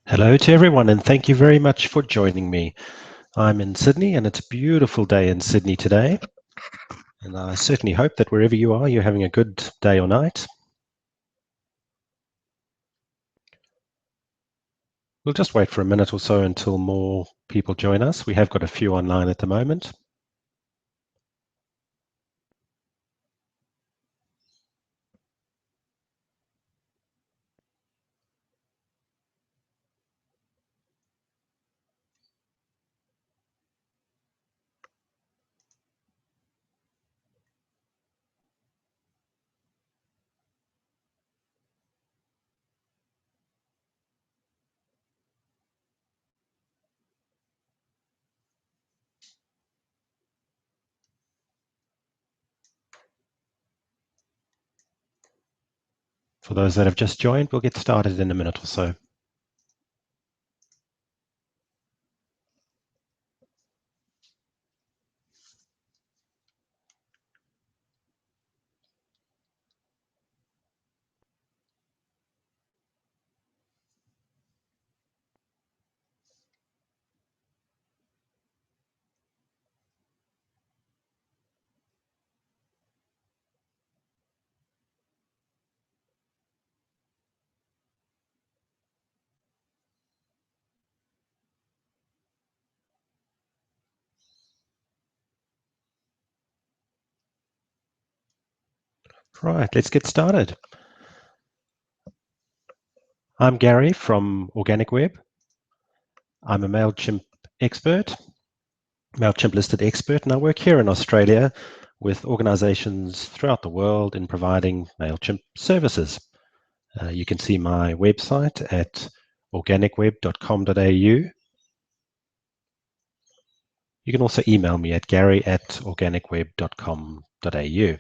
Hello to everyone, and thank you very much for joining me. I'm in Sydney, and it's a beautiful day in Sydney today. And I certainly hope that wherever you are, you're having a good day or night. We'll just wait for a minute or so until more people join us. We have got a few online at the moment. For those that have just joined, we'll get started in a minute or so. Right, let's get started. I'm Gary from Organic Web. I'm a MailChimp expert, MailChimp listed expert, and I work here in Australia with organizations throughout the world in providing MailChimp services. You can see my website at organicweb.com.au. You can also email me at gary@organicweb.com.au.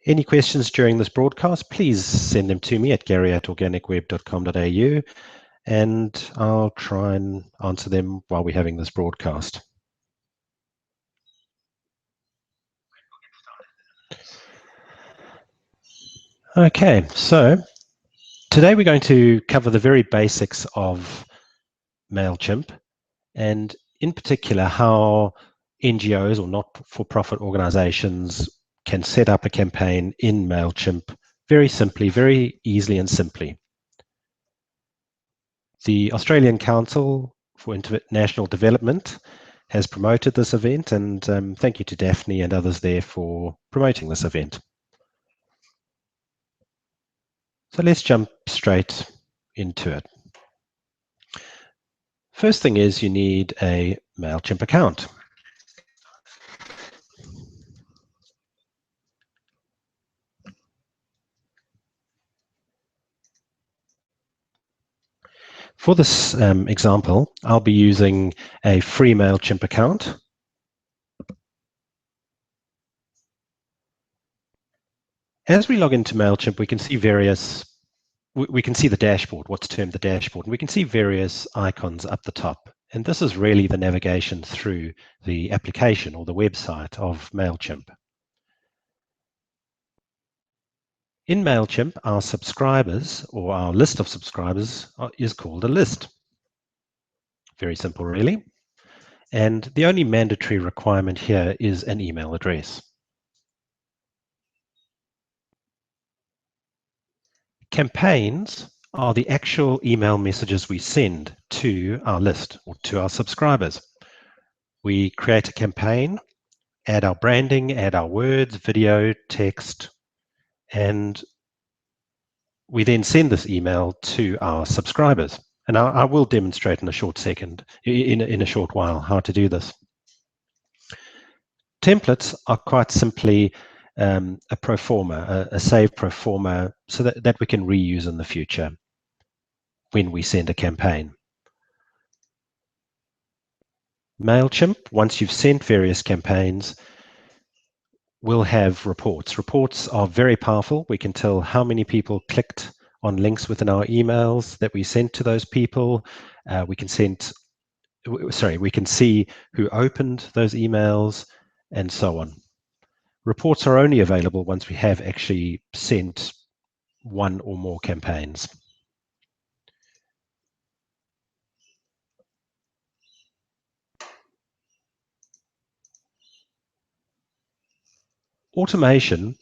Any questions during this broadcast, please send them to me at gary@organicweb.com.au, and I'll try and answer them while we're having this broadcast. Okay, so today we're going to cover the very basics of MailChimp, and in particular how NGOs or not-for-profit organizations can set up a campaign in MailChimp very simply, very easily and simply. The Australian Council for International Development has promoted this event, and thank you to Daphne and others there for promoting this event. So let's jump straight into it. First thing is you need a MailChimp account. For this example, I'll be using a free MailChimp account. As we log into MailChimp, we can see the dashboard, what's termed the dashboard, and we can see various icons up the top. And this is really the navigation through the application or the website of MailChimp. In MailChimp, our subscribers or our list of subscribers is called a list. Very simple, really. And the only mandatory requirement here is an email address. Campaigns are the actual email messages we send to our list or to our subscribers. We create a campaign, add our branding, add our words, video, text, and we then send this email to our subscribers. And I will demonstrate in a short while, how to do this. Templates are quite simply a pro forma, a save pro forma, so that we can reuse in the future when we send a campaign. MailChimp, once you've sent various campaigns, will have reports. Reports are very powerful. We can tell how many people clicked on links within our emails that we sent to those people. We can see who opened those emails, and so on. Reports are only available once we have actually sent one or more campaigns. Automation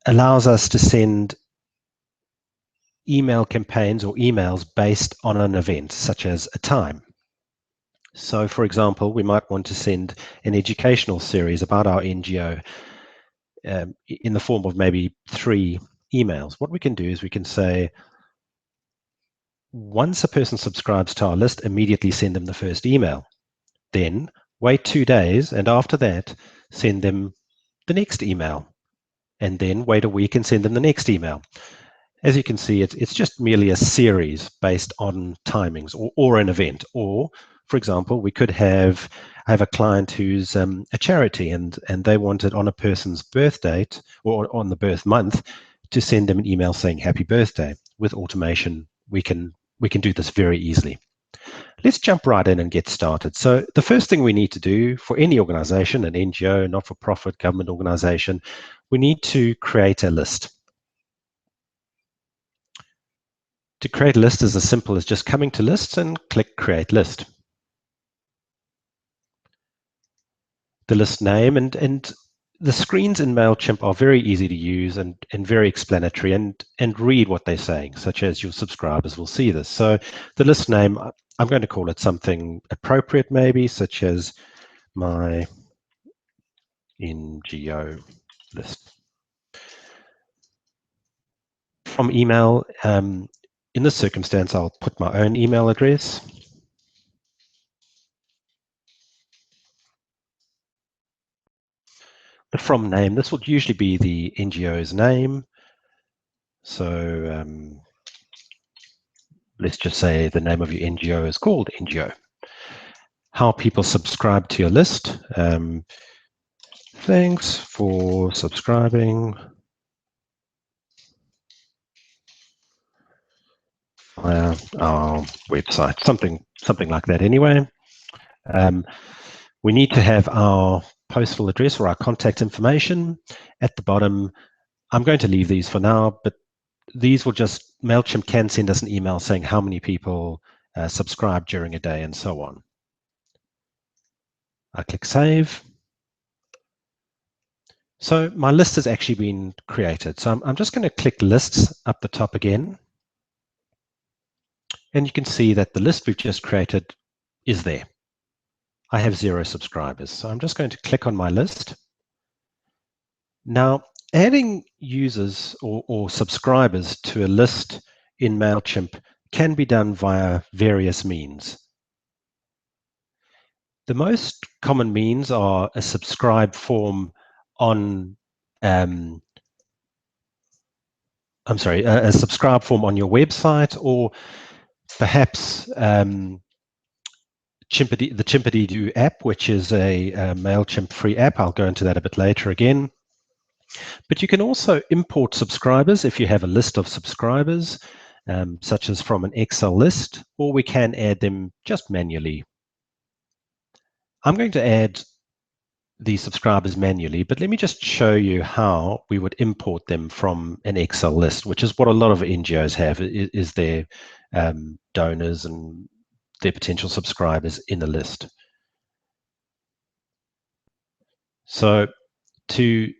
allows us to send email campaigns or emails based on an event, such as a time. So, for example, we might want to send an educational series about our NGO in the form of maybe 3 emails. What we can do is we can say, once a person subscribes to our list, immediately send them the first email. Then wait 2 days, and after that, send them the next email. And then wait a week and send them the next email. As you can see, it's just merely a series based on timings or an event. Or, for example, we could have a client who's a charity and they wanted on a person's birth date or on the birth month to send them an email saying happy birthday. With automation, we can do this very easily. Let's jump right in and get started. So the first thing we need to do for any organization, an NGO, not-for-profit, government organization, we need to create a list. To create a list is as simple as just coming to lists and click create list. The list name and the screens in MailChimp are very easy to use and very explanatory and read what they're saying, such as your subscribers will see this. So the list name, I'm going to call it something appropriate maybe, such as my NGO list. From email, in this circumstance, I'll put my own email address. The from name, this would usually be the NGO's name. So let's just say the name of your NGO is called NGO. How people subscribe to your list. Thanks for subscribing via our website. Something like that anyway. We need to have our postal address or our contact information at the bottom. I'm going to leave these for now, but these will just, MailChimp can send us an email saying how many people subscribe during a day and so on. I click save. So my list has actually been created. So I'm just going to click lists up the top again. And you can see that the list we've just created is there. I have 0 subscribers. So I'm just going to click on my list. Now, adding users or subscribers to a list in MailChimp can be done via various means. The most common means are a subscribe form on, a subscribe form on your website, or perhaps the Chimpity-Doo app, which is a MailChimp free app. I'll go into that a bit later again. But you can also import subscribers if you have a list of subscribers, such as from an Excel list, or we can add them just manually. I'm going to add these subscribers manually, but let me just show you how we would import them from an Excel list, which is what a lot of NGOs have, is their donors and their potential subscribers in the list. So to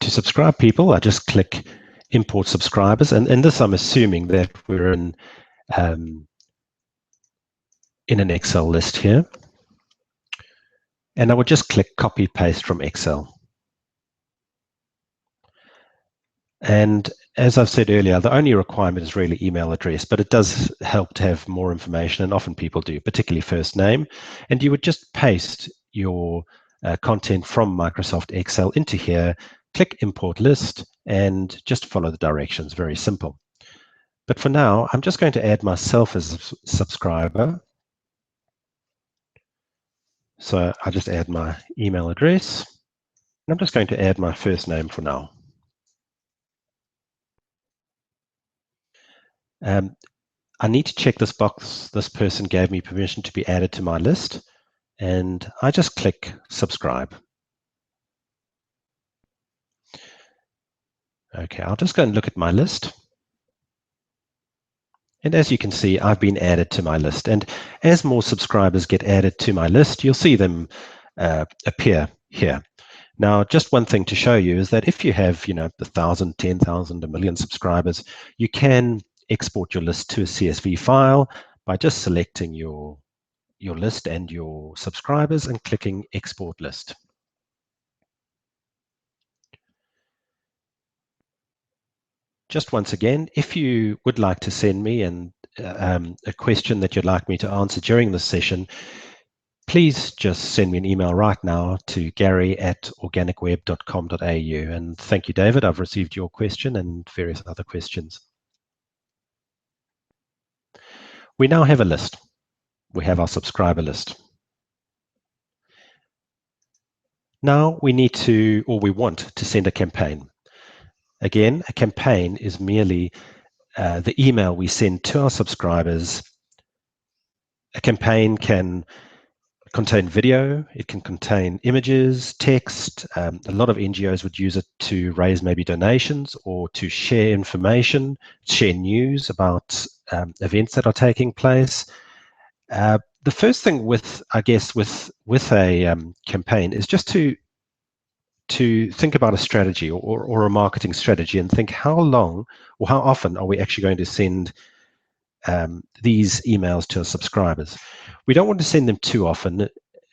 subscribe people, I just click import subscribers, and this I'm assuming that we're in an Excel list here. And I would just click copy paste from Excel. And as I've said earlier, the only requirement is really email address, but it does help to have more information, and often people do, particularly first name. And you would just paste your content from Microsoft Excel into here, click import list, and just follow the directions. Very simple. But for now, I'm just going to add myself as a subscriber. So I just add my email address. And I'm just going to add my first name for now. I need to check this box. This person gave me permission to be added to my list. and I just click subscribe. Okay, I'll just go and look at my list. And as you can see, I've been added to my list. And as more subscribers get added to my list, you'll see them appear here. Now, just one thing to show you is that if you have, 1,000, 10,000, a million subscribers, you can export your list to a CSV file by just selecting your list and your subscribers and clicking Export List. Just once again, if you would like to send me a question that you'd like me to answer during this session, please just send me an email right now to gary@organicweb.com.au. And thank you, David. I've received your question and various other questions. We now have a list. We have our subscriber list. Now we need to, or we want to send a campaign. Again, a campaign is merely the email we send to our subscribers. A campaign can contain video, it can contain images, text. A lot of NGOs would use it to raise maybe donations or to share information, share news about events that are taking place. The first thing with a campaign is just to think about a strategy or a marketing strategy and think how long or how often are we actually going to send these emails to our subscribers. We don't want to send them too often,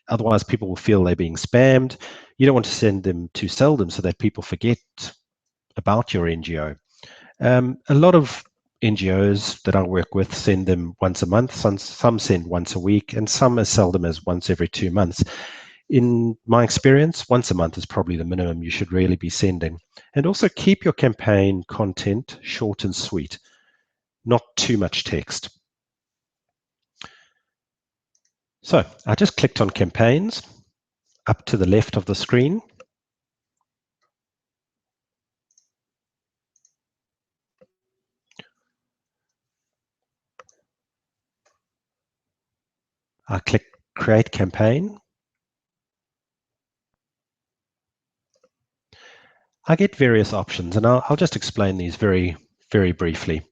otherwise people will feel they're being spammed. You don't want to send them too seldom so that people forget about your NGO. A lot of NGOs that I work with send them once a month, some send once a week, and some as seldom as once every 2 months. In my experience, once a month is probably the minimum you should really be sending. And also keep your campaign content short and sweet, not too much text. So I just clicked on campaigns up to the left of the screen. I click create campaign. I get various options, and I'll just explain these very, very briefly.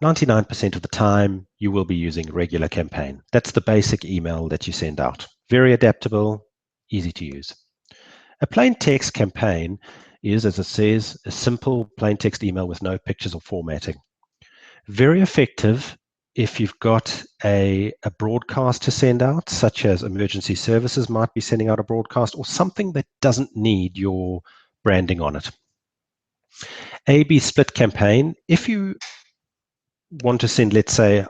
99% of the time, you will be using regular campaign. That's the basic email that you send out. Very adaptable, easy to use. A plain text campaign is, as it says, a simple plain text email with no pictures or formatting. Very effective if you've got a broadcast to send out, such as emergency services might be sending out a broadcast, or something that doesn't need your branding on it. A/B split campaign, if you want to send, let's say,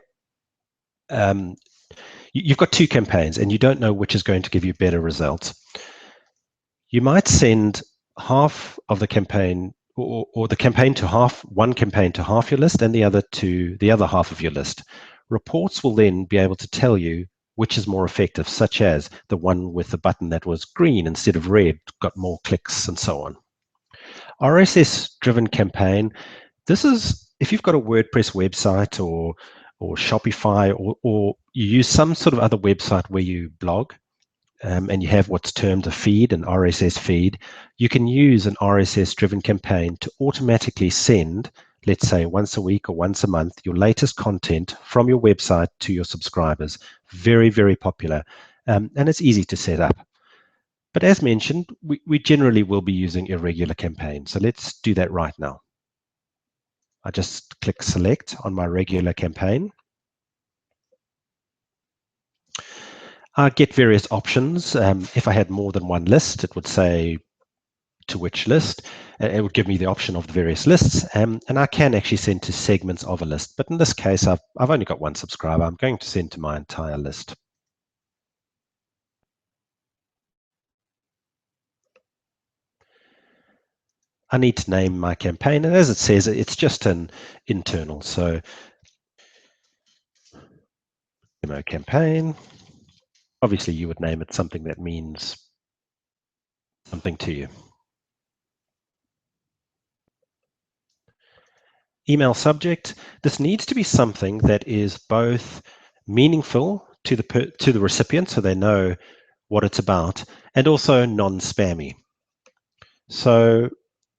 you've got 2 campaigns and you don't know which is going to give you better results. You might send half of the campaign or the campaign to half, one campaign to half your list and the other to the other half of your list. Reports will then be able to tell you which is more effective, such as the one with the button that was green instead of red got more clicks and so on. RSS-driven campaign, this is if you've got a WordPress website or Shopify or you use some sort of other website where you blog, and you have what's termed a feed, an RSS feed, you can use an RSS-driven campaign to automatically send, let's say once a week or once a month, your latest content from your website to your subscribers. Very, very popular, and it's easy to set up. But as mentioned, we generally will be using a regular campaign. So let's do that right now. I just click select on my regular campaign. I get various options. If I had more than one list, it would say to which list. It would give me the option of the various lists, and I can actually send to segments of a list. But in this case, I've only got one subscriber. I'm going to send to my entire list. I need to name my campaign, and as it says, it's just an internal. So demo campaign. Obviously, you would name it something that means something to you. Email subject. This needs to be something that is both meaningful to the recipient so they know what it's about, and also non-spammy. So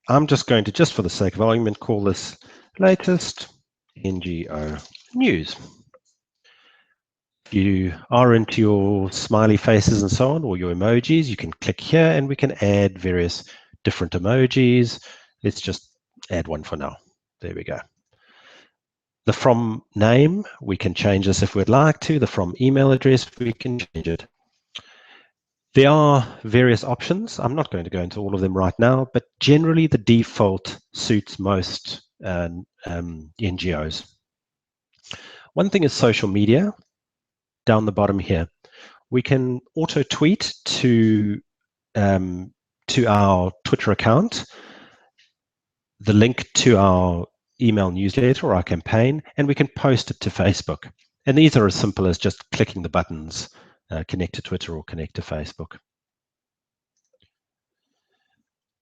I'm just going to, just for the sake of argument, call this latest NGO news. If you are into your smiley faces and so on, or your emojis, you can click here and we can add various different emojis. Let's just add one for now. There we go. The from name, we can change this if we'd like to. The from email address, we can change it. There are various options. I'm not going to go into all of them right now, but generally the default suits most NGOs. One thing is social media. Down the bottom here, we can auto tweet to our Twitter account, the link to our email newsletter or our campaign, and we can post it to Facebook. And these are as simple as just clicking the buttons, connect to Twitter or connect to Facebook.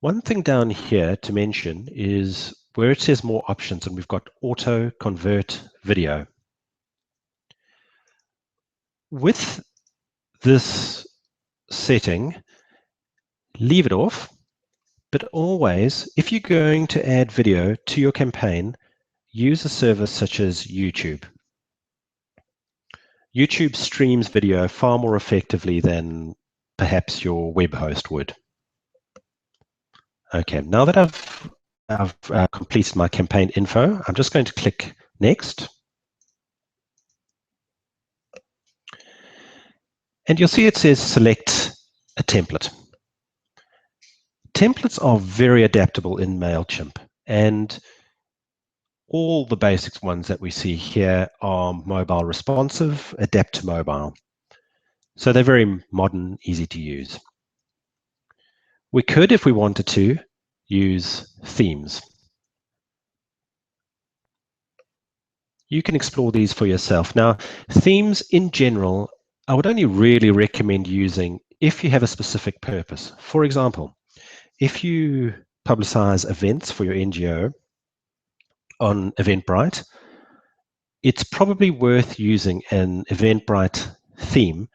One thing down here to mention is where it says more options, and we've got auto convert video. With this setting, leave it off, but always, if you're going to add video to your campaign, use a service such as YouTube. YouTube streams video far more effectively than perhaps your web host would. Okay, now that I've completed my campaign info, I'm just going to click Next. And you'll see it says select a template. Templates are very adaptable in MailChimp, and all the basic ones that we see here are mobile responsive, adapt to mobile. So they're very modern, easy to use. We could, if we wanted to, use themes. You can explore these for yourself. Now, themes in general, I would only really recommend using if you have a specific purpose. For example, if you publicize events for your NGO on Eventbrite, it's probably worth using an Eventbrite theme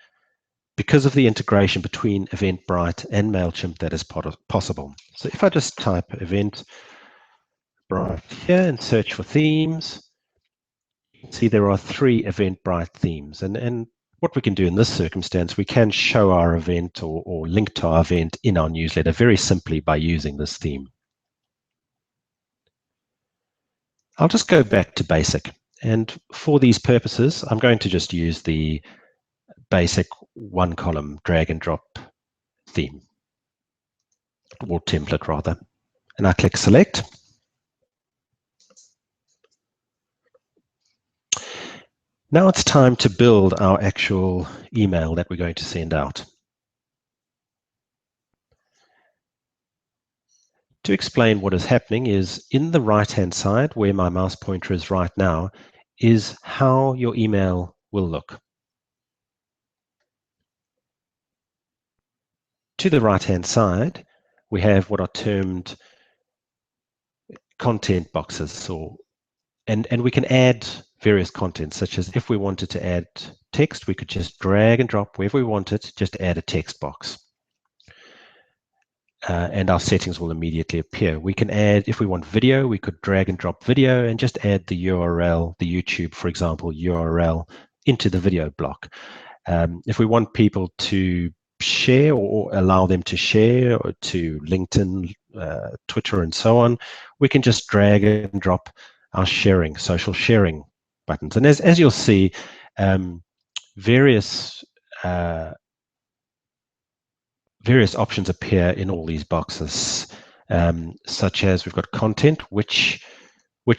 because of the integration between Eventbrite and MailChimp that is possible. So if I just type Eventbrite here and search for themes, you can see there are 3 Eventbrite themes. And what we can do in this circumstance, we can show our event or link to our event in our newsletter very simply by using this theme. I'll just go back to basic. And for these purposes, I'm going to just use the basic 1-column drag and drop theme, or template rather. And I click select. Now it's time to build our actual email that we're going to send out. To explain what is happening is in the right-hand side, where my mouse pointer is right now, is how your email will look. To the right-hand side, we have what are termed content boxes, and we can add various contents, such as if we wanted to add text, we could just drag and drop wherever we wanted, just add a text box. And our settings will immediately appear. We can add, if we want video, we could drag and drop video and just add the URL, the YouTube, for example, URL into the video block. If we want people to share or allow them to share or to LinkedIn, Twitter, and so on, we can just drag and drop our sharing, social sharing buttons. And as you'll see, various options appear in all these boxes, such as we've got content, which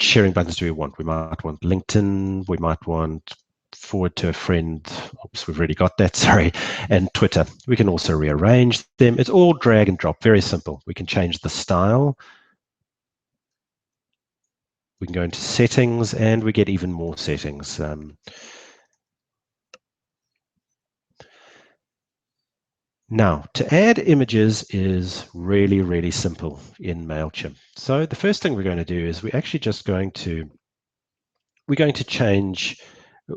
sharing buttons do we want? We might want LinkedIn, we might want forward to a friend, oops, we've already got that, sorry, and Twitter. We can also rearrange them. It's all drag and drop, very simple. We can change the style. We can go into settings and we get even more settings. Now, to add images is really, really simple in MailChimp. So the first thing we're going to do is we're actually just going to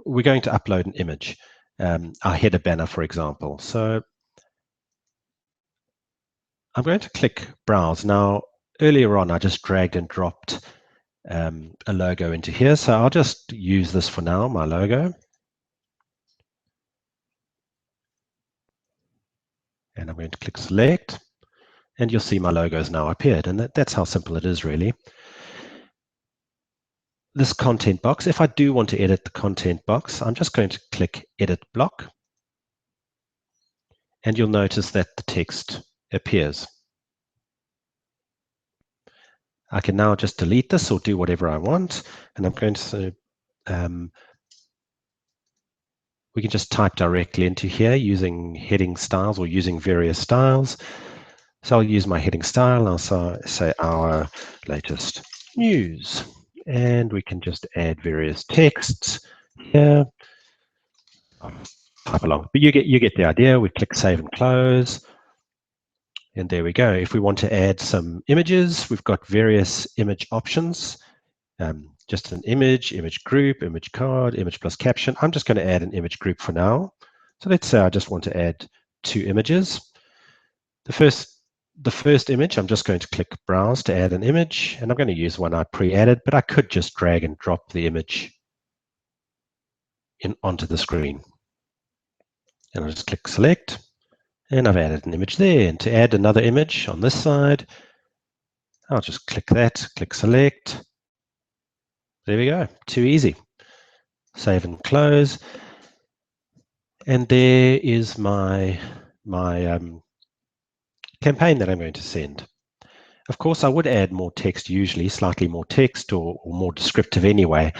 upload an image. our header banner, for example. So I'm going to click Browse. Now, earlier on, I just dragged and dropped a logo into here. So I'll just use this for now, my logo. And I'm going to click Select. And you'll see my logo has now appeared. And that's how simple it is, really. This content box, if I do want to edit the content box, I'm just going to click Edit Block. And you'll notice that the text appears. I can now just delete this or do whatever I want. And I'm going to say, we can just type directly into here using heading styles or using various styles. So I'll use my heading style. I'll say our latest news. And we can just add various texts here. Type along. But you get the idea. We click Save and Close. And there we go. If we want to add some images, we've got various image options. Just an image group, image card, image plus caption. I'm just going to add an image group for now. So let's say I just want to add 2 images. The first image, I'm just going to click Browse to add an image, and I'm going to use one I pre-added, but I could just drag and drop the image onto the screen. And I'll just click Select, and I've added an image there. And to add another image on this side, I'll just click that, click Select. There we go, too easy. Save and close. And there is my campaign that I'm going to send. Of course, I would add more text, usually slightly more text or more descriptive anyway.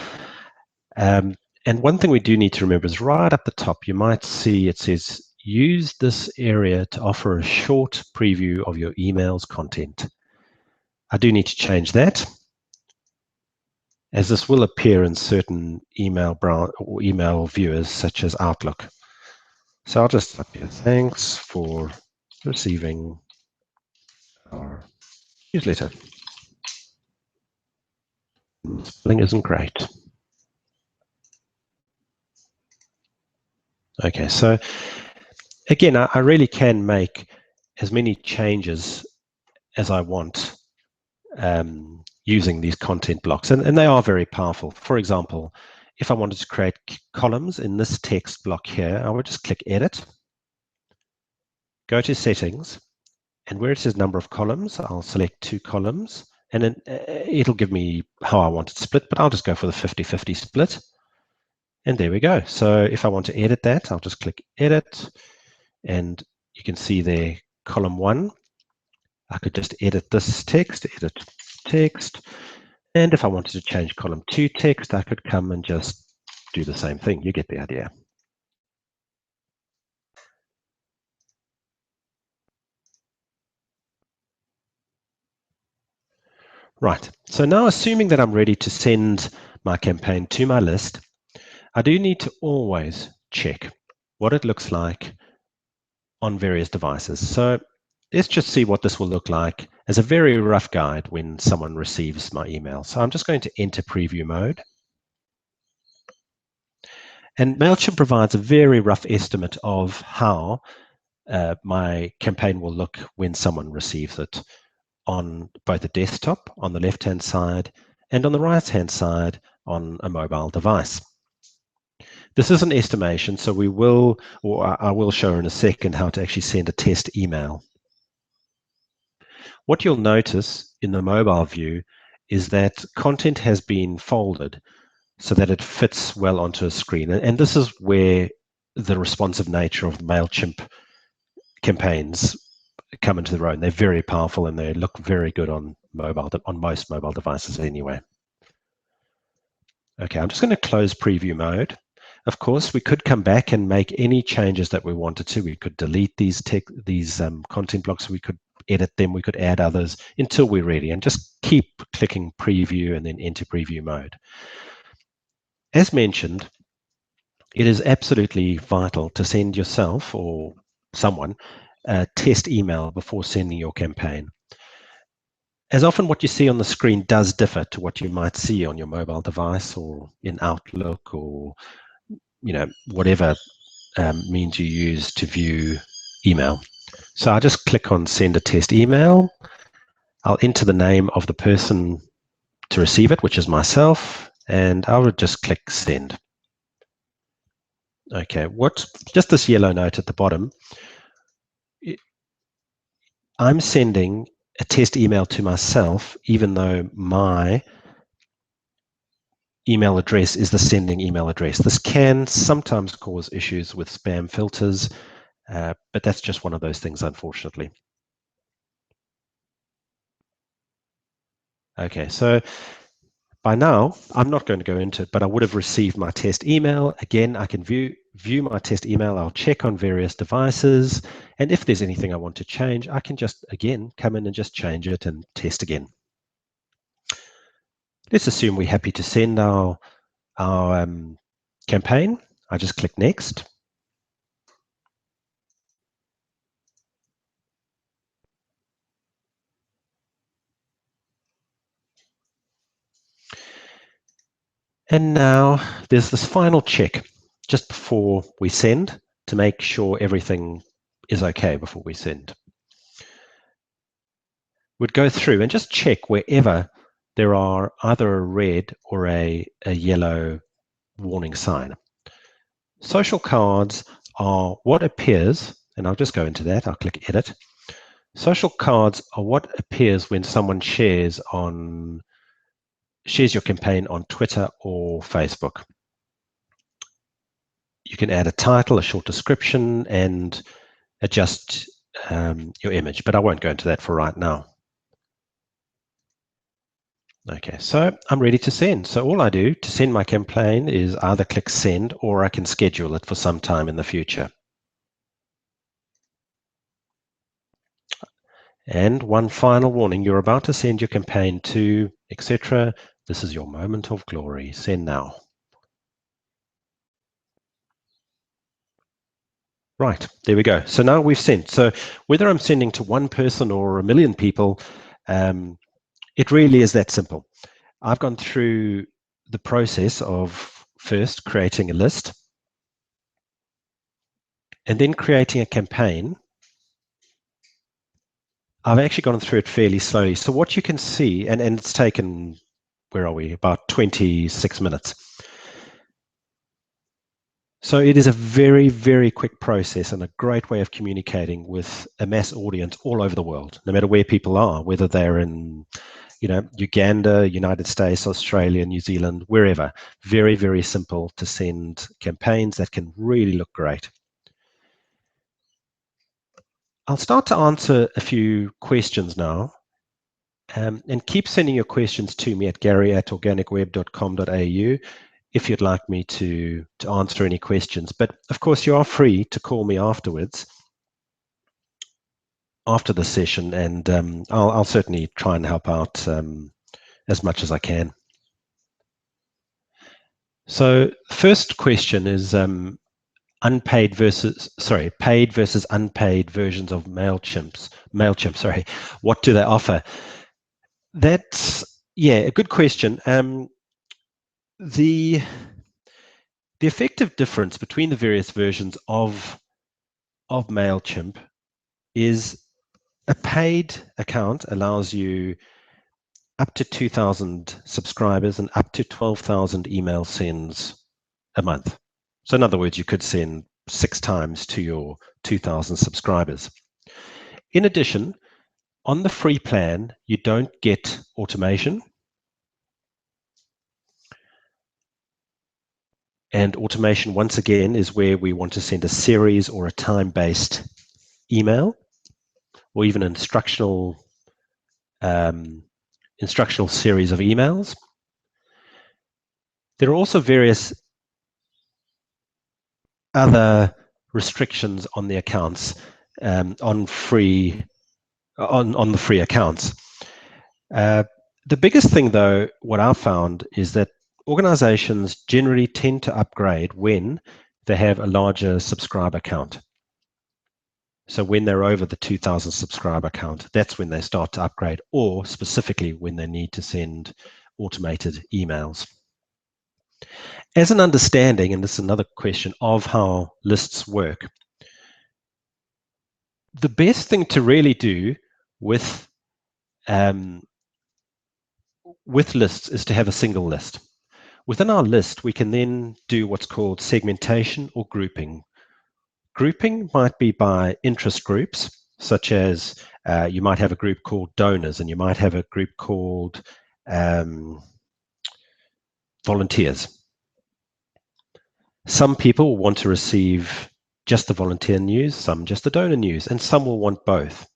And one thing we do need to remember is right up the top, you might see it says, use this area to offer a short preview of your email's content. I do need to change that, as this will appear in certain email viewers, such as Outlook. So I'll just type here, thanks for receiving our newsletter. Spelling isn't great. Okay, so again, I really can make as many changes as I want using these content blocks, and they are very powerful. For example, if I wanted to create columns in this text block here, I would just click Edit, go to Settings, and where it says Number of Columns, I'll select 2 columns, and then it'll give me how I want it split, but I'll just go for the 50-50 split. And there we go. So if I want to edit that, I'll just click Edit, and you can see there, column 1. I could just edit this text, edit text. And if I wanted to change column 2 text, I could come and just do the same thing. You get the idea. Right, so now assuming that I'm ready to send my campaign to my list, I do need to always check what it looks like on various devices. So let's just see what this will look like as a very rough guide when someone receives my email. So I'm just going to enter preview mode. And MailChimp provides a very rough estimate of how my campaign will look when someone receives it on both the desktop on the left-hand side and on the right-hand side on a mobile device. This is an estimation, so we will, or I will show in a second how to actually send a test email. What you'll notice in the mobile view is that content has been folded so that it fits well onto a screen. And this is where the responsive nature of the MailChimp campaigns come into their own. They're very powerful and they look very good on most mobile devices anyway. Okay, I'm just going to close preview mode. Of course, we could come back and make any changes that we wanted to. We could delete these content blocks. We could edit them. We could add others until we're ready, and just keep clicking preview and then enter preview mode. As mentioned, it is absolutely vital to send yourself or someone a test email before sending your campaign. As often what you see on the screen does differ to what you might see on your mobile device or in Outlook or whatever means you use to view email. So I'll just click on send a test email. I'll enter the name of the person to receive it, which is myself, and I would just click send. Okay, just this yellow note at the bottom, I'm sending a test email to myself, even though my email address is the sending email address. This can sometimes cause issues with spam filters, but that's just one of those things, unfortunately. Okay, so by now, I'm not going to go into it, but I would have received my test email. Again, I can view my test email. I'll check on various devices. And if there's anything I want to change, I can just, again, come in and just change it and test again. Let's assume we're happy to send our campaign. I just click next. And now there's this final check just before we send to make sure everything is okay before we send. We'd go through and just check wherever there are either a red or a yellow warning sign. Social cards are what appears, and I'll just go into that. I'll click edit. Social cards are what appears when someone shares your campaign on Twitter or Facebook. You can add a title, a short description, and adjust your image, but I won't go into that for right now. Okay, so I'm ready to send. So all I do to send my campaign is either click send, or I can schedule it for some time in the future. And one final warning, you're about to send your campaign to, etc. This is your moment of glory. Send now. Right, there we go. So now we've sent. So whether I'm sending to one person or a million people, it really is that simple. I've gone through the process of first creating a list and then creating a campaign. I've actually gone through it fairly slowly. So what you can see, and it's taken, where are we, about 26 minutes. So it is a very, very quick process and a great way of communicating with a mass audience all over the world, no matter where people are, whether they're in Uganda, United States, Australia, New Zealand, wherever. Very, very simple to send campaigns that can really look great. I'll start to answer a few questions now. And keep sending your questions to me at gary@organicweb.com.au if you'd like me to answer any questions. But of course, you are free to call me afterwards, after the session, and I'll certainly try and help out as much as I can. So first question is paid versus unpaid versions of MailChimp, sorry. What do they offer? That's, yeah, a good question. The effective difference between the various versions of MailChimp is a paid account allows you up to 2,000 subscribers and up to 12,000 email sends a month. So in other words, you could send 6 times to your 2,000 subscribers. In addition, on the free plan, you don't get automation. And automation, once again, is where we want to send a series or a time-based email, or even an instructional series of emails. There are also various other restrictions on the accounts, on the free accounts. The biggest thing, though, what I've found is that organizations generally tend to upgrade when they have a larger subscriber count. So when they're over the 2,000 subscriber count, that's when they start to upgrade, or specifically when they need to send automated emails. As an understanding, and this is another question of how lists work, the best thing to really do with lists is to have a single list. Within our list, we can then do what's called segmentation or grouping. Grouping might be by interest groups, such as you might have a group called donors, and you might have a group called volunteers. Some people want to receive just the volunteer news, some just the donor news, and some will want both.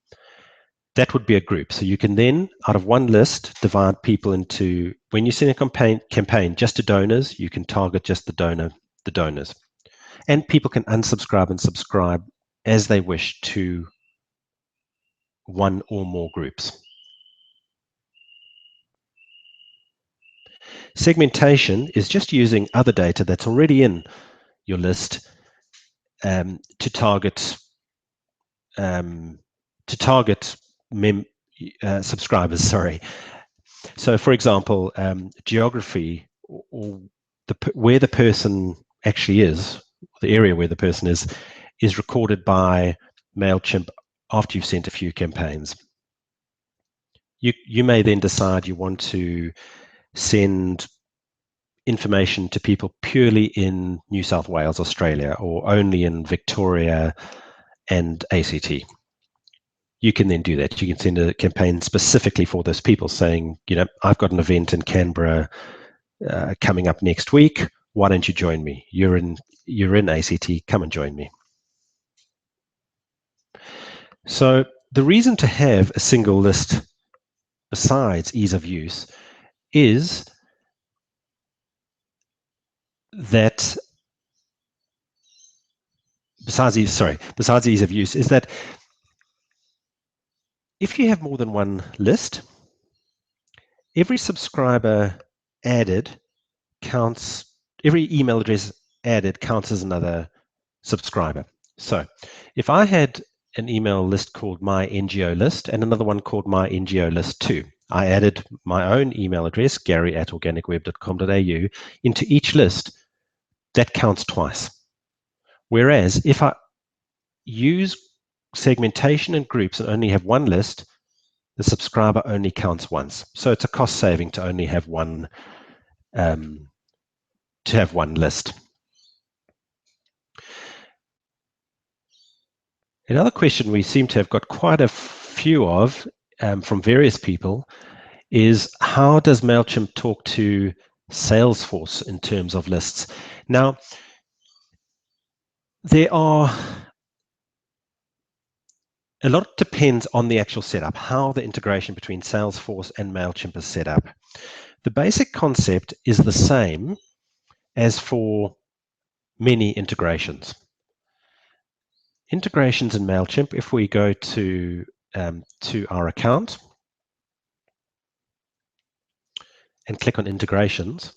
That would be a group. So you can then, out of one list, divide people into, when you send a campaign just to donors, you can target just the donors. And people can unsubscribe and subscribe as they wish to one or more groups. Segmentation is just using other data that's already in your list to target subscribers. Sorry. So, for example, geography or where the person actually is, the area where the person is recorded by MailChimp after you've sent a few campaigns. You may then decide you want to send information to people purely in New South Wales, Australia, or only in Victoria and ACT. You can then do that. You can send a campaign specifically for those people saying, I've got an event in Canberra coming up next week. Why don't you join me? You're in ACT, come and join me. So the reason to have a single list, besides ease of use, is that besides ease of use, is that if you have more than one list, every subscriber added counts, every email address added counts as another subscriber. So if I had an email list called My NGO List and another one called My NGO List 2, I added my own email address, gary@organicweb.com.au, into each list. That counts twice. Whereas if I use segmentation and groups and only have one list, the subscriber only counts once. So it's a cost saving to only have one list. Another question we seem to have got quite a few of from various people is, how does MailChimp talk to Salesforce in terms of lists? Now, a lot depends on the actual setup, how the integration between Salesforce and MailChimp is set up. The basic concept is the same as for many integrations. Integrations in MailChimp, if we go to our account and click on integrations,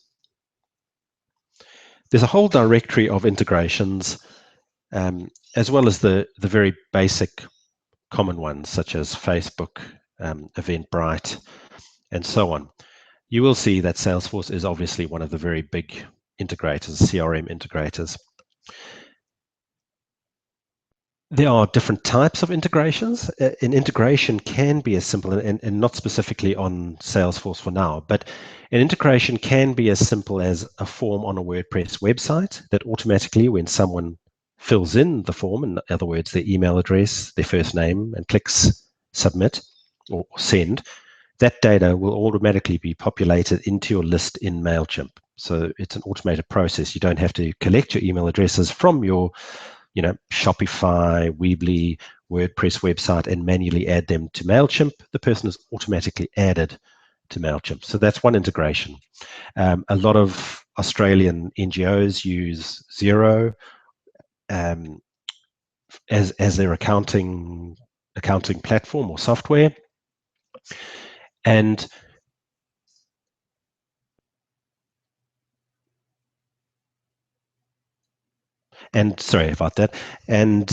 there's a whole directory of integrations, as well as the very basic common ones such as Facebook, Eventbrite, and so on. You will see that Salesforce is obviously one of the very big integrators, CRM integrators. There are different types of integrations. An integration can be as simple, and not specifically on Salesforce for now, but an integration can be as simple as a form on a WordPress website that automatically, when someone fills in the form, in other words, their email address, their first name, and clicks submit or send, that data will automatically be populated into your list in MailChimp. So it's an automated process. You don't have to collect your email addresses from your Shopify, Weebly, WordPress website and manually add them to MailChimp. The person is automatically added to MailChimp. So that's one integration. A lot of Australian NGOs use Xero as their accounting platform or software. And sorry about that. And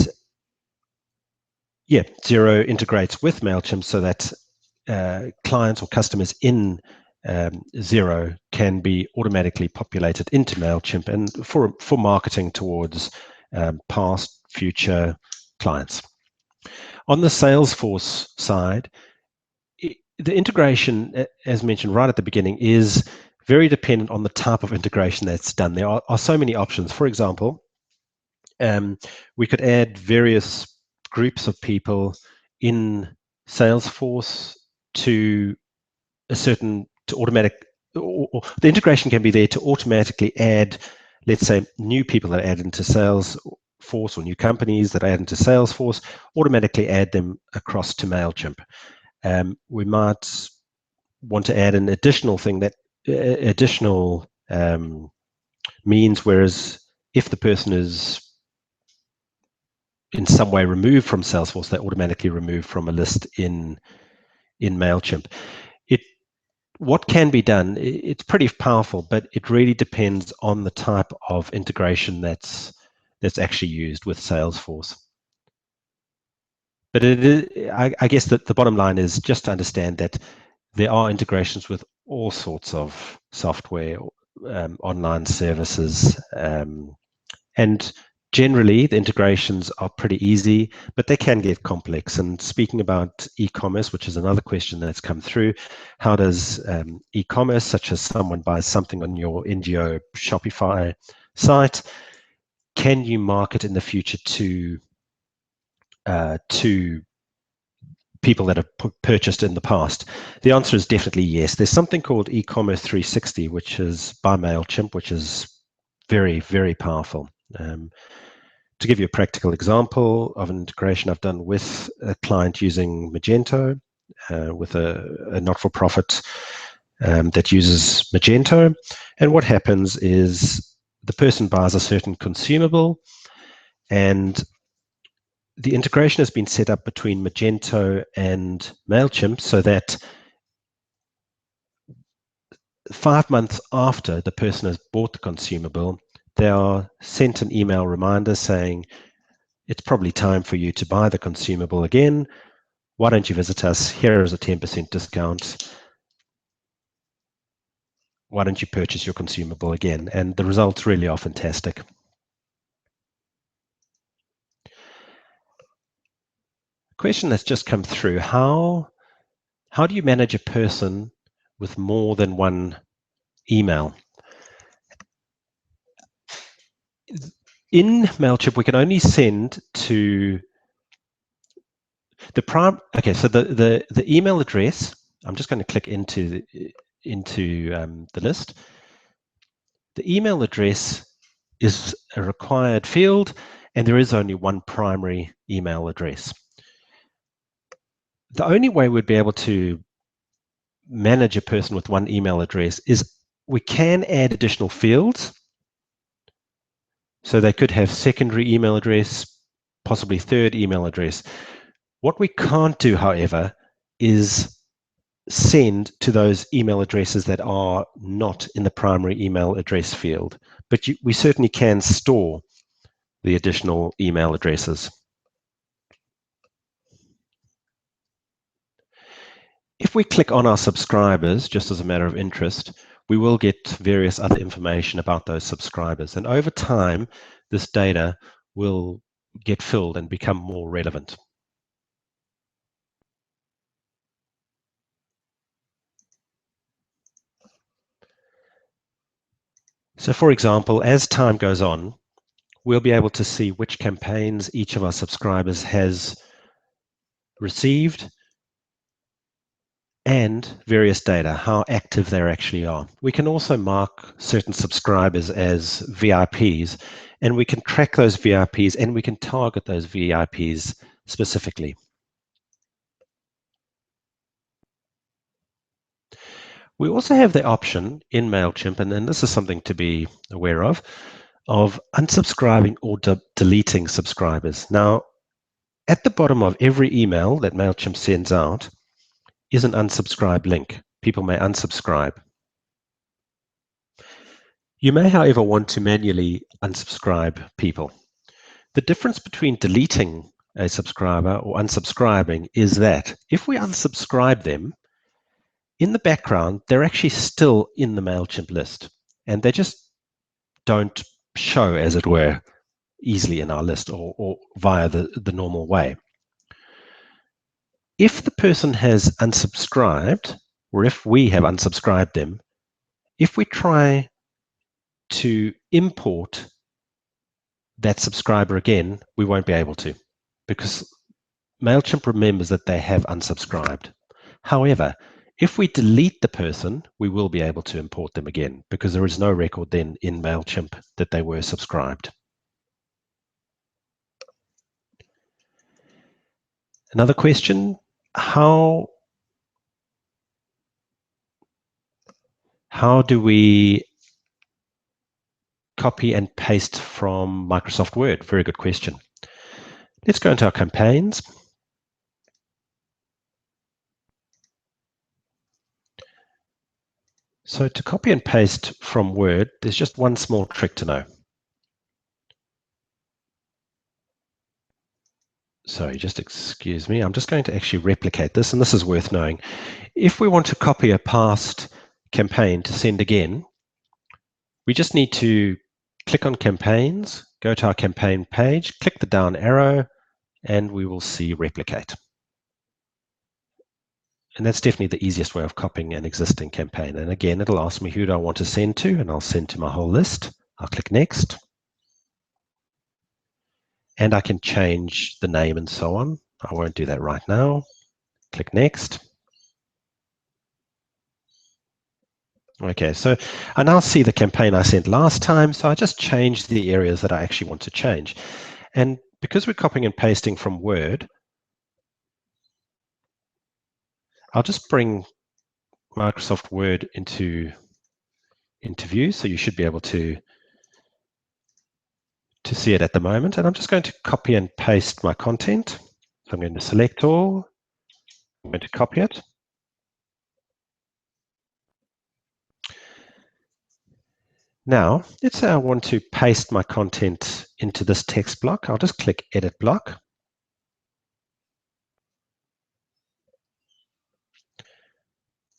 yeah, Xero integrates with MailChimp so that clients or customers in 0 can be automatically populated into MailChimp and for marketing towards past, future clients. On the Salesforce side, the integration, as mentioned right at the beginning, is very dependent on the type of integration that's done. There are so many options. For example, we could add various groups of people in Salesforce to automatic, or the integration can be there to automatically add, let's say, new people that add into Salesforce or new companies that add into Salesforce, automatically add them across to MailChimp. We might want to add an additional thing that means, whereas if the person is in some way removed from Salesforce, they're automatically removed from a list in MailChimp. What can be done, it's pretty powerful, but it really depends on the type of integration that's actually used with Salesforce. But I guess that the bottom line is just to understand that there are integrations with all sorts of software, online services, and generally the integrations are pretty easy, but they can get complex. And speaking about e-commerce, which is another question that's come through, how does e-commerce, such as someone buys something on your NGO Shopify site, can you market in the future to people that have purchased in the past? The answer is definitely yes. There's something called e-commerce 360, which is by MailChimp, which is very, very powerful. To give you a practical example of an integration I've done with a client using Magento, with a not-for-profit that uses Magento. And what happens is the person buys a certain consumable, and the integration has been set up between Magento and MailChimp so that 5 months after the person has bought the consumable, they are sent an email reminder saying, it's probably time for you to buy the consumable again. Why don't you visit us? Here is a 10% discount. Why don't you purchase your consumable again? And the results really are fantastic. Question that's just come through, how do you manage a person with more than one email? In MailChimp, we can only send to so the email address, I'm just going to click into the list. The email address is a required field, and there is only one primary email address. The only way we'd be able to manage a person with one email address is we can add additional fields. So they could have secondary email address, possibly third email address. What we can't do, however, is send to those email addresses that are not in the primary email address field. But we certainly can store the additional email addresses. If we click on our subscribers, just as a matter of interest, we will get various other information about those subscribers. And over time, this data will get filled and become more relevant. So for example, as time goes on, we'll be able to see which campaigns each of our subscribers has received and various data, how active they actually are. We can also mark certain subscribers as VIPs, and we can track those VIPs and we can target those VIPs specifically. We also have the option in MailChimp, and this is something to be aware of unsubscribing or deleting subscribers. Now, at the bottom of every email that MailChimp sends out is an unsubscribe link. People may unsubscribe. You may, however, want to manually unsubscribe people. The difference between deleting a subscriber or unsubscribing is that if we unsubscribe them, in the background, they're actually still in the MailChimp list, and they just don't show, as it were, easily in our list or via the normal way. If the person has unsubscribed, or if we have unsubscribed them, if we try to import that subscriber again, we won't be able to, because MailChimp remembers that they have unsubscribed. However, if we delete the person, we will be able to import them again, because there is no record then in MailChimp that they were subscribed. Another question, how do we copy and paste from Microsoft Word? Very good question. Let's go into our campaigns. So to copy and paste from Word, there's just one small trick to know. Sorry, just excuse me. I'm just going to actually replicate this, and this is worth knowing. If we want to copy a past campaign to send again, we just need to click on campaigns, go to our campaign page, click the down arrow, and we will see replicate. And that's definitely the easiest way of copying an existing campaign. And again, it'll ask me who do I want to send to, and I'll send to my whole list. I'll click next. And I can change the name and so on. I won't do that right now. Click next. Okay, so I now see the campaign I sent last time, so I just changed the areas that I actually want to change. And because we're copying and pasting from Word, I'll just bring Microsoft Word into view, so you should be able to see it at the moment. And I'm just going to copy and paste my content. So I'm going to select all, I'm going to copy it. Now, let's say I want to paste my content into this text block. I'll just click Edit Block.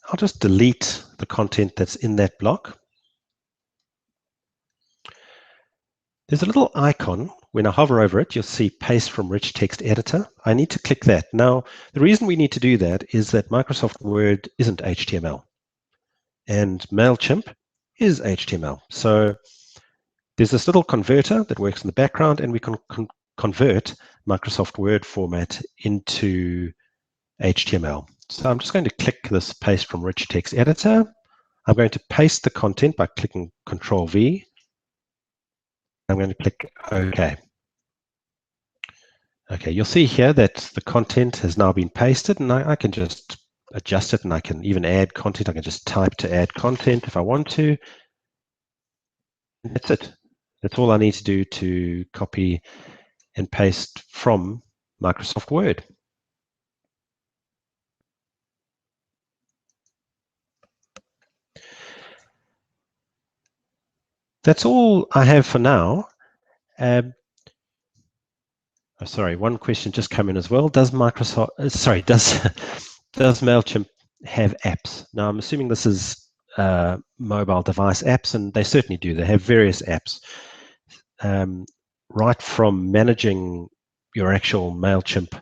I'll just delete the content that's in that block. There's a little icon. When I hover over it, you'll see Paste from Rich Text Editor. I need to click that. Now, the reason we need to do that is that Microsoft Word isn't HTML, and MailChimp is HTML. So there's this little converter that works in the background, and we can convert Microsoft Word format into HTML. So I'm just going to click this Paste from Rich Text Editor. I'm going to paste the content by clicking Control V. I'm going to click OK. Okay, you'll see here that the content has now been pasted, and I can just adjust it, and I can even add content. I can just type to add content if I want to. And that's it. That's all I need to do to copy and paste from Microsoft Word. That's all I have for now. Sorry, one question just came in as well. Does Microsoft, does MailChimp have apps? Now, I'm assuming this is mobile device apps, and they certainly do. They have various apps, right from managing your actual MailChimp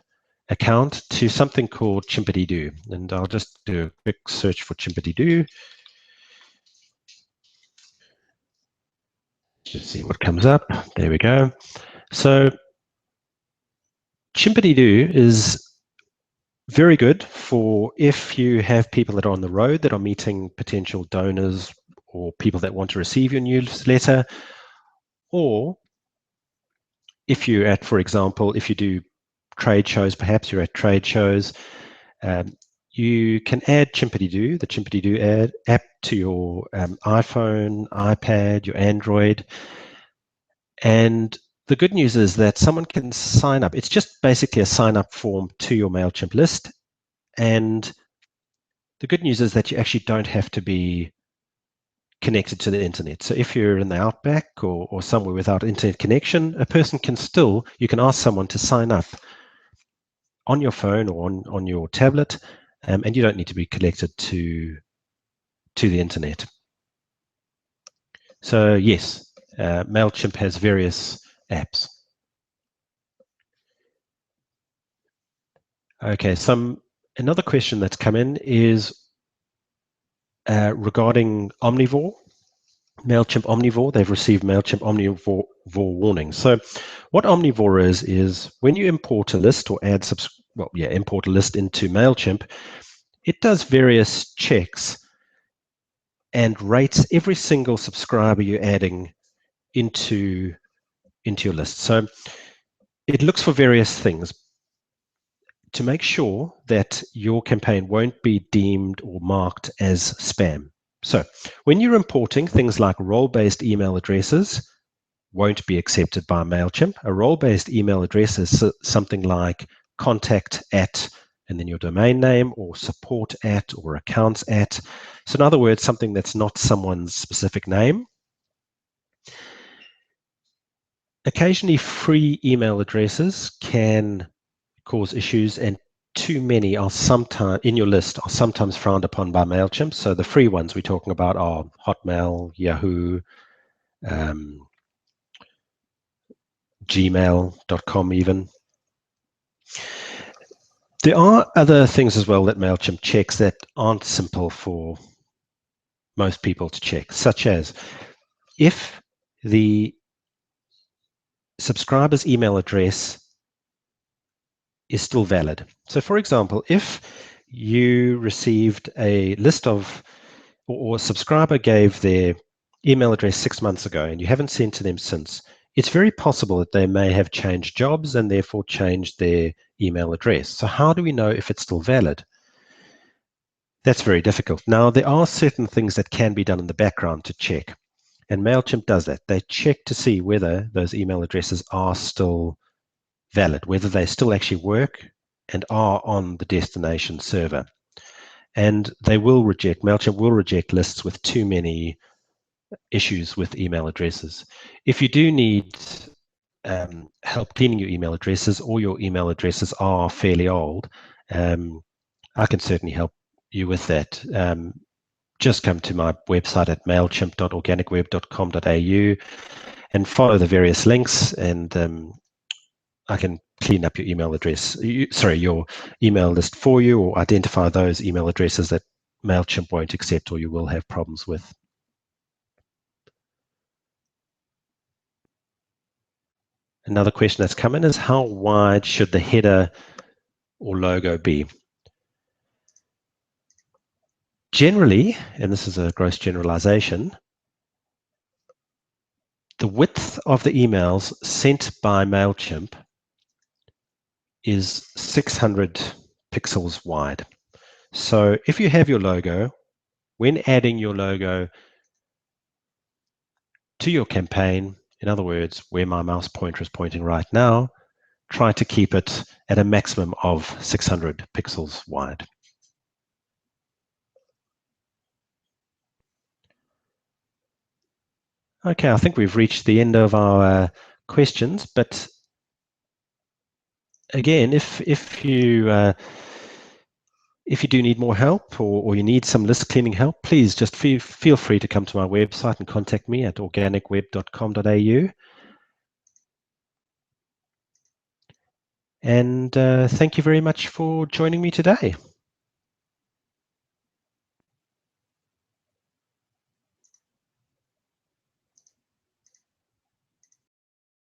account to something called Chimpity-Doo. And I'll just do a quick search for Chimpity-Doo. Let's see what comes up. There we go. So Chimpity-Doo is very good for if you have people that are on the road that are meeting potential donors or people that want to receive your newsletter, or if you're at, for example, if you do trade shows, perhaps you're at trade shows, you can add Chimpity-Doo, the Chimpity-Doo app to your iPhone, iPad, your Android. And the good news is that someone can sign up. It's just basically a sign-up form to your MailChimp list. And the good news is that you actually don't have to be connected to the internet. So if you're in the outback or somewhere without internet connection, a person can still, you can ask someone to sign up on your phone or on your tablet, and you don't need to be connected to the internet. So yes, MailChimp has various apps. Okay, another question that's come in is regarding Omnivore. MailChimp Omnivore, they've received MailChimp Omnivore warning. So what Omnivore is when you import a list or import a list into MailChimp, it does various checks and rates every single subscriber you're adding into your list. So it looks for various things to make sure that your campaign won't be deemed or marked as spam. So when you're importing things like role-based email addresses, won't be accepted by MailChimp. A role-based email address is something like contact at, and then your domain name, or support at, or accounts at. So in other words, something that's not someone's specific name. Occasionally, free email addresses can cause issues, and too many are sometimes in your list are sometimes frowned upon by MailChimp. So the free ones we're talking about are Hotmail, Yahoo, gmail.com even. There are other things as well that MailChimp checks that aren't simple for most people to check, such as if the subscriber's email address is still valid. So for example, if you received a list of, or a subscriber gave their email address 6 months ago and you haven't sent to them since, it's very possible that they may have changed jobs and therefore changed their email address. So how do we know if it's still valid? That's very difficult. Now, there are certain things that can be done in the background to check, and MailChimp does that. They check to see whether those email addresses are still valid, whether they still actually work and are on the destination server. And MailChimp will reject lists with too many issues with email addresses. If you do need help cleaning your email addresses, or your email addresses are fairly old, I can certainly help you with that. Just come to my website at mailchimp.organicweb.com.au and follow the various links, and I can clean up your email address, your email list for you, or identify those email addresses that MailChimp won't accept or you will have problems with. Another question that's come in is, how wide should the header or logo be? Generally, and this is a gross generalization, the width of the emails sent by MailChimp is 600 pixels wide. So if you have your logo, when adding your logo to your campaign, in other words, where my mouse pointer is pointing right now, try to keep it at a maximum of 600 pixels wide. Okay, I think we've reached the end of our questions, but again, if you do need more help, or you need some list cleaning help, please just feel free to come to my website and contact me at organicweb.com.au. And thank you very much for joining me today.